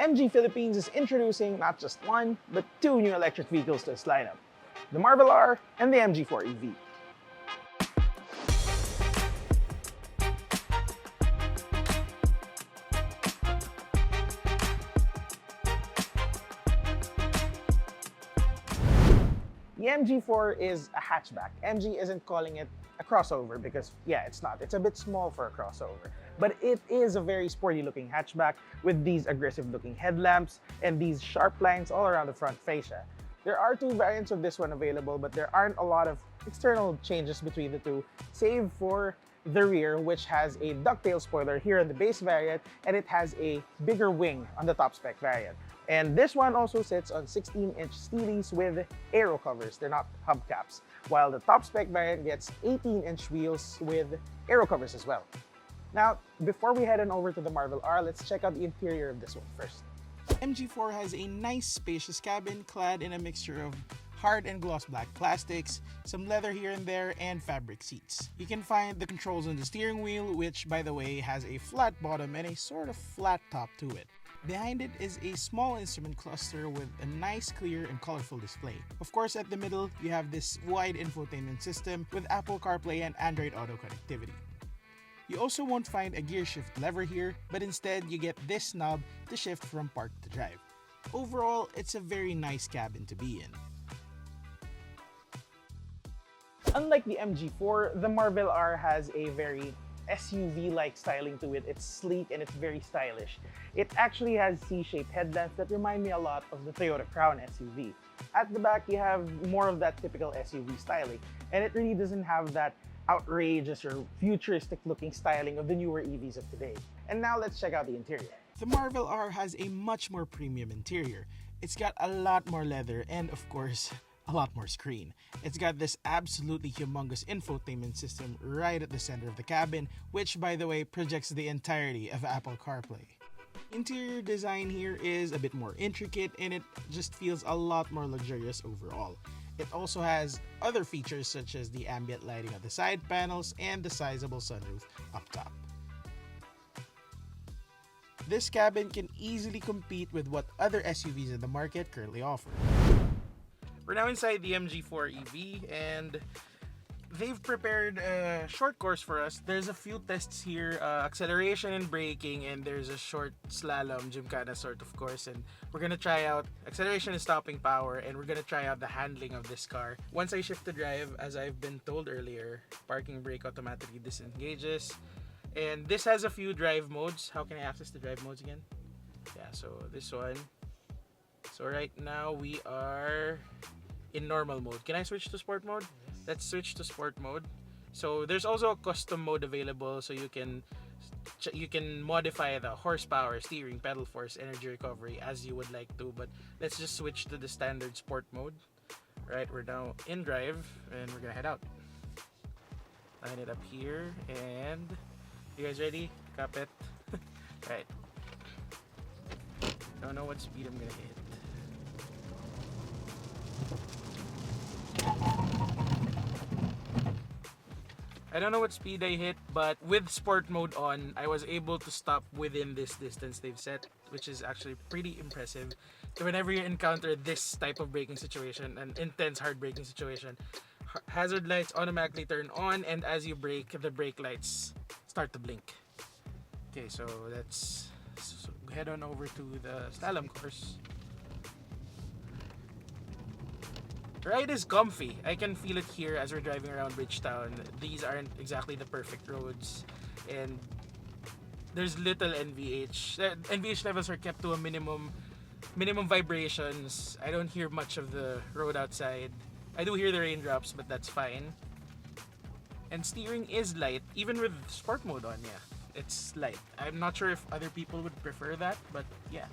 MG Philippines is introducing not just one, but two new electric vehicles to its lineup, the Marvel R and the MG4 EV. The MG4 is a hatchback. MG isn't calling it a crossover because, yeah, it's not. It's a bit small for a crossover. But it is a very sporty looking hatchback with these aggressive looking headlamps and these sharp lines all around the front fascia. There are two variants of this one available, but there aren't a lot of external changes between the two, save for the rear, which has a ducktail spoiler here on the base variant, and it has a bigger wing on the top spec variant. And this one also sits on 16-inch steelies with aero covers. They're not hubcaps. While the top spec variant gets 18-inch wheels with aero covers as well. Now, before we head on over to the Marvel R, let's check out the interior of this one first. MG4 has a nice spacious cabin clad in a mixture of hard and gloss black plastics, some leather here and there, and fabric seats. You can find the controls on the steering wheel, which by the way has a flat bottom and a sort of flat top to it. Behind it is a small instrument cluster with a nice, clear, and colorful display. Of course, at the middle, you have this wide infotainment system with Apple CarPlay and Android Auto connectivity. You also won't find a gear shift lever here, but instead you get this knob to shift from park to drive. Overall, it's a very nice cabin to be in. Unlike the MG4, the Marvel R has a very SUV-like styling to it. It's sleek and it's very stylish. It actually has C-shaped headlamps that remind me a lot of the Toyota Crown SUV. At the back, you have more of that typical SUV styling, and it really doesn't have that outrageous or futuristic looking styling of the newer EVs of today. And now let's check out the interior. The Marvel R has a much more premium interior. It's got a lot more leather and, of course, a lot more screen. It's got this absolutely humongous infotainment system right at the center of the cabin, which by the way projects the entirety of Apple CarPlay. Interior design here is a bit more intricate and it just feels a lot more luxurious overall. It also has other features such as the ambient lighting of the side panels and the sizable sunroof up top. This cabin can easily compete with what other SUVs in the market currently offer. We're now inside the MG4 EV and they've prepared a short course for us. There's a few tests here, acceleration and braking, and there's a short slalom gymkhana sort of course, and we're gonna try out acceleration and stopping power, and we're gonna try out the handling of this car. Once I shift to drive, as I've been told earlier, parking brake automatically disengages, and this has a few drive modes. How can I access the drive modes again? Yeah, so this one. So right now we are in normal mode. Can I switch to sport mode? Yes. Let's switch to sport mode. So there's also a custom mode available, so you can modify the horsepower, steering, pedal force, energy recovery as you would like to, but let's just switch to the standard sport mode. Right, we're now in drive and we're gonna head out. Line it up here and you guys ready? Cap it. Right. Don't know what speed I'm gonna hit. I don't know what speed I hit, but with sport mode on, I was able to stop within this distance they've set, which is actually pretty impressive. So whenever you encounter this type of braking situation, an intense hard braking situation, hazard lights automatically turn on, and as you brake, the brake lights start to blink. Okay, so let's head on over to the slalom course. The ride is comfy. I can feel it here as we're driving around Bridgetown. These aren't exactly the perfect roads, and there's little NVH. NVH levels are kept to a minimum vibrations. I don't hear much of the road outside. I do hear the raindrops, but that's fine. And steering is light, even with sport mode on. Yeah, it's light. I'm not sure if other people would prefer that, but yeah.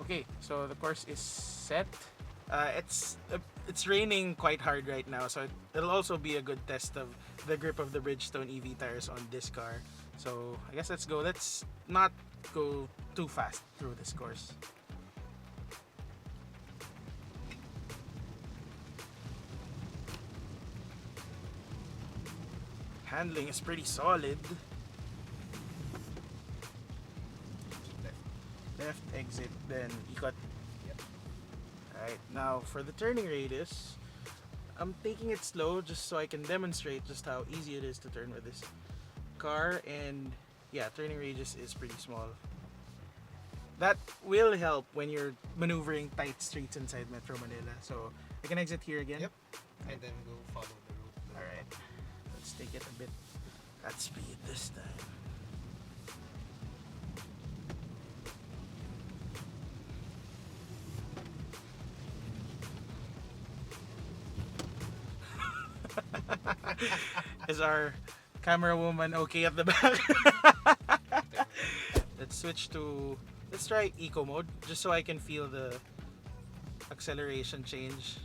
Okay, so the course is set. It's raining quite hard right now, so it'll also be a good test of the grip of the Bridgestone EV tires on this car. So I guess let's go. Let's not go too fast through this course. Handling is pretty solid. left exit, then ikot. Yep. Alright, now for the turning radius, I'm taking it slow just so I can demonstrate just how easy it is to turn with this car, and yeah, turning radius is pretty small. That will help when you're maneuvering tight streets inside Metro Manila. So I can exit here again. Yep. And then go follow the route. Alright, let's take it a bit at speed this time. Is our camera woman okay at the back? Let's switch to, let's try eco mode just so I can feel the acceleration change.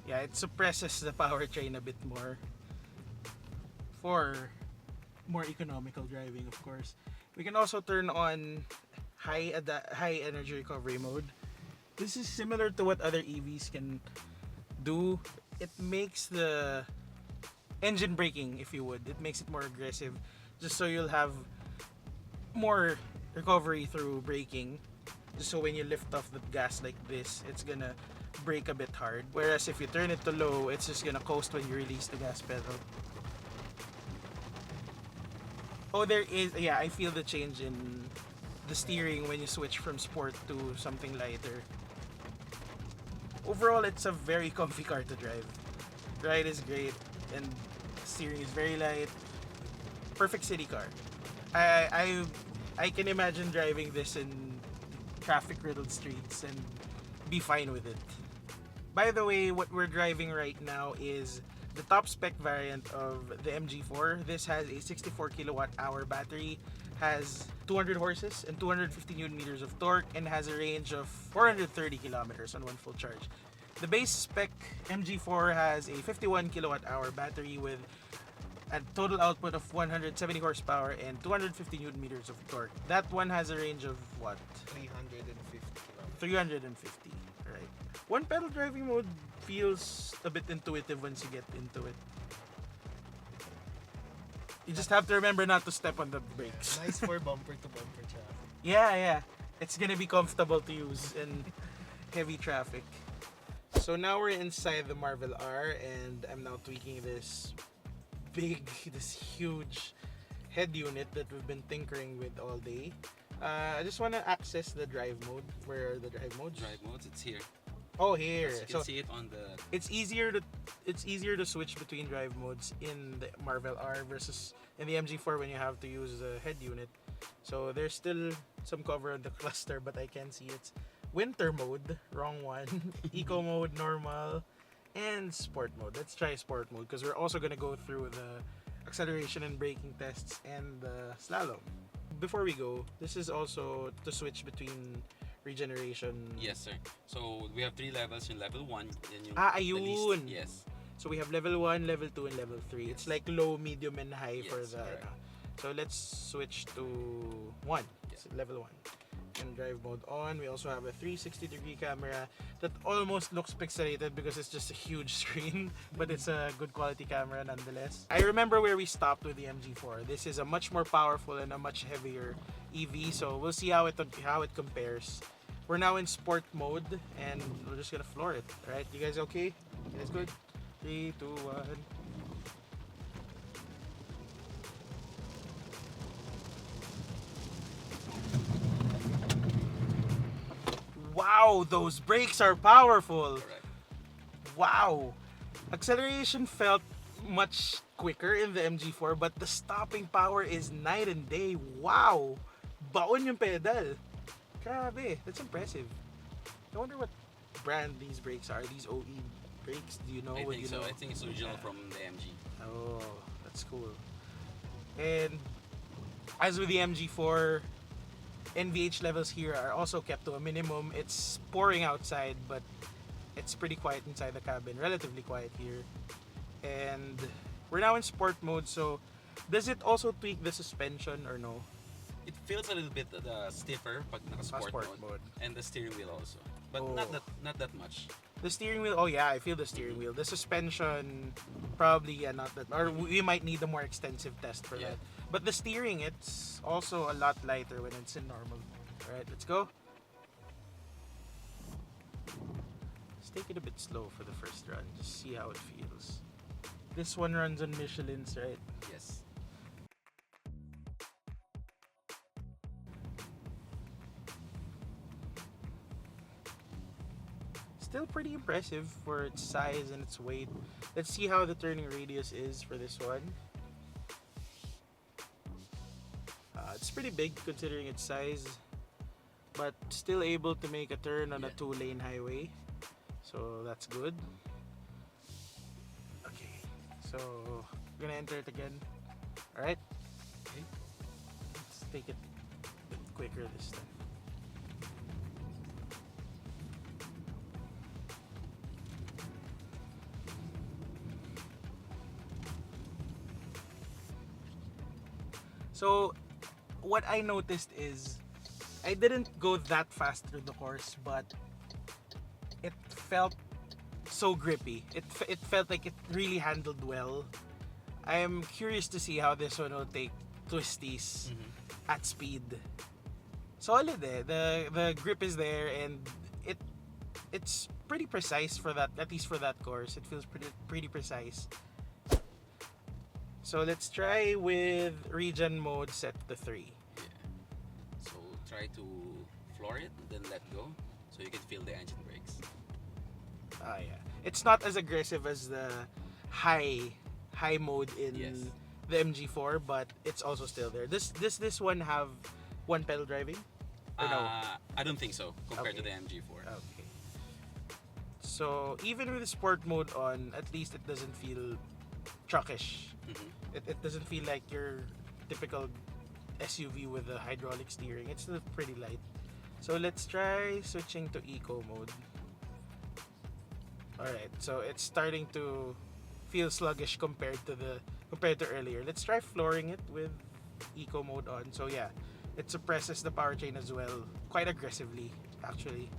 Yeah, it suppresses the powertrain a bit more for more economical driving, of course. We can also turn on high energy recovery mode. This is similar to what other EVs can do. It makes the engine braking, if you would, it makes it more aggressive, just so you'll have more recovery through braking, just so when you lift off the gas like this, it's gonna brake a bit hard, whereas if you turn it to low, it's just gonna coast when you release the gas pedal. Oh, there is, yeah, I feel the change in the steering when you switch from sport to something lighter. Overall, it's a very comfy car to drive. Ride is great, and steering is very light. Perfect city car. I can imagine driving this in traffic-riddled streets and be fine with it. By the way, what we're driving right now is the top spec variant of the MG4. This has a 64 kilowatt hour battery, has 200 horses and 250 newton meters of torque, and has a range of 430 kilometers on one full charge. The base spec MG4 has a 51 kilowatt hour battery with a total output of 170 horsepower and 250 newton meters of torque. That one has a range of what? 350 kilometers. 350, right. One pedal driving mode feels a bit intuitive once you get into it. You just have to remember not to step on the brakes. Nice for bumper to bumper traffic. Yeah. It's gonna be comfortable to use in heavy traffic. So now we're inside the Marvel R, and I'm now tweaking this huge head unit that we've been tinkering with all day. I just want to access the drive mode. Where are the drive modes? Drive modes, it's here. Oh, here. Yes, you can see it on the... It's easier to switch between drive modes in the Marvel R versus in the MG4 when you have to use the head unit. So there's still some cover on the cluster, but I can see it's winter mode, wrong one, eco mode, normal, and sport mode. Let's try sport mode because we're also going to go through the acceleration and braking tests and the slalom. Before we go, this is also to switch between regeneration. Yes, sir. So we have 3 levels. In level 1, then yung ayun. the least. Yes. So we have level 1, level 2, and level 3. It's like low, medium, and high for the... correct. So let's switch to 1. Yeah. Level 1. And drive mode on. We also have a 360-degree camera that almost looks pixelated because it's just a huge screen, but it's a good quality camera nonetheless. I remember where we stopped with the MG4. This is a much more powerful and a much heavier EV, so we'll see how it compares. We're now in sport mode, and we're just gonna floor it. Alright, you guys okay? You guys good? 3, 2, 1. Wow, those brakes are powerful. Correct. Wow. Acceleration felt much quicker in the MG4, but the stopping power is night and day. Wow. Baon yung pedal. Grabe, that's impressive. I wonder what brand these brakes are. These OE brakes, do you know? I what think you so. know? I think it's original from the MG. Oh, that's cool. And as with the MG4, NVH levels here are also kept to a minimum. It's pouring outside, but it's pretty quiet inside the cabin. Relatively quiet here. And we're now in sport mode, so does it also tweak the suspension or no? It feels a little bit stiffer pag naka-sport Sport mode. mode. And the steering wheel also. But Oh. not that much. The steering wheel, oh yeah, I feel the steering wheel. The suspension, probably not that, or we might need a more extensive test for Yeah. that. But the steering, it's also a lot lighter when it's in normal mode, Alright, let's go. Let's take it a bit slow for the first run, just see how it feels. This one runs on Michelin's, right? Yes. Still pretty impressive for its size and its weight. Let's see how the turning radius is for this one. It's pretty big considering its size, but still able to make a turn on a 2-lane highway, so that's good. Okay, so we're gonna enter it again. Alright, Okay. let's take it a bit quicker this time. So what I noticed is I didn't go that fast through the course, but it felt so grippy. It felt like it really handled well. I am curious to see how this one will take twisties at speed. Solid eh. The grip is there, and it's pretty precise for that, at least for that course. It feels pretty precise. So let's try with regen mode set to 3. Yeah. So try to floor it, then let go, so you can feel the engine brakes. Ah yeah. It's not as aggressive as the high mode in Yes. the MG4, but it's also still there. This one have one pedal driving? Or no? I don't think so compared to Okay. the MG4. Okay. So even with the sport mode on, at least it doesn't feel truckish. It doesn't feel like your typical SUV with a hydraulic steering. It's still pretty light. So let's try switching to eco mode. Alright, so it's starting to feel sluggish compared to earlier. Let's try flooring it with eco mode on. So yeah, it suppresses the powertrain as well, quite aggressively actually.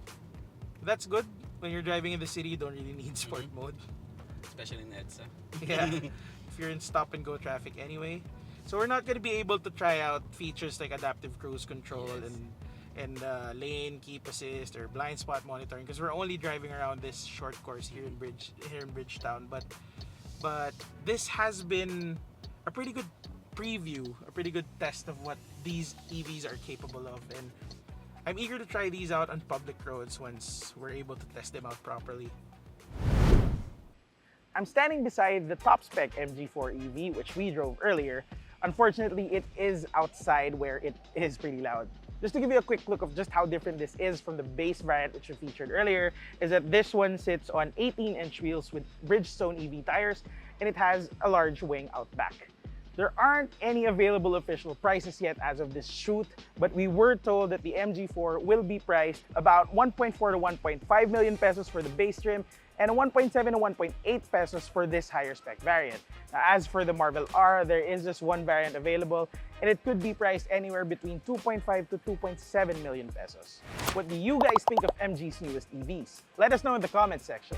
That's good. When you're driving in the city, you don't really need sport mode. Especially in EDSA. Yeah, if you're in stop and go traffic anyway. So we're not going to be able to try out features like adaptive cruise control Yes. and lane keep assist or blind spot monitoring, because we're only driving around this short course here in Bridgetown. But this has been a pretty good preview, a pretty good test of what these EVs are capable of, and I'm eager to try these out on public roads once we're able to test them out properly. I'm standing beside the top spec MG4 EV, which we drove earlier. Unfortunately, it is outside where it is pretty loud. Just to give you a quick look of just how different this is from the base variant which we featured earlier, is that this one sits on 18-inch wheels with Bridgestone EV tires, and it has a large wing out back. There aren't any available official prices yet as of this shoot, but we were told that the MG4 will be priced about 1.4 to 1.5 million pesos for the base trim and 1.7 to 1.8 pesos for this higher spec variant. Now, as for the Marvel R, there is just one variant available, and it could be priced anywhere between 2.5 to 2.7 million pesos. What do you guys think of MG's newest EVs? Let us know in the comment section.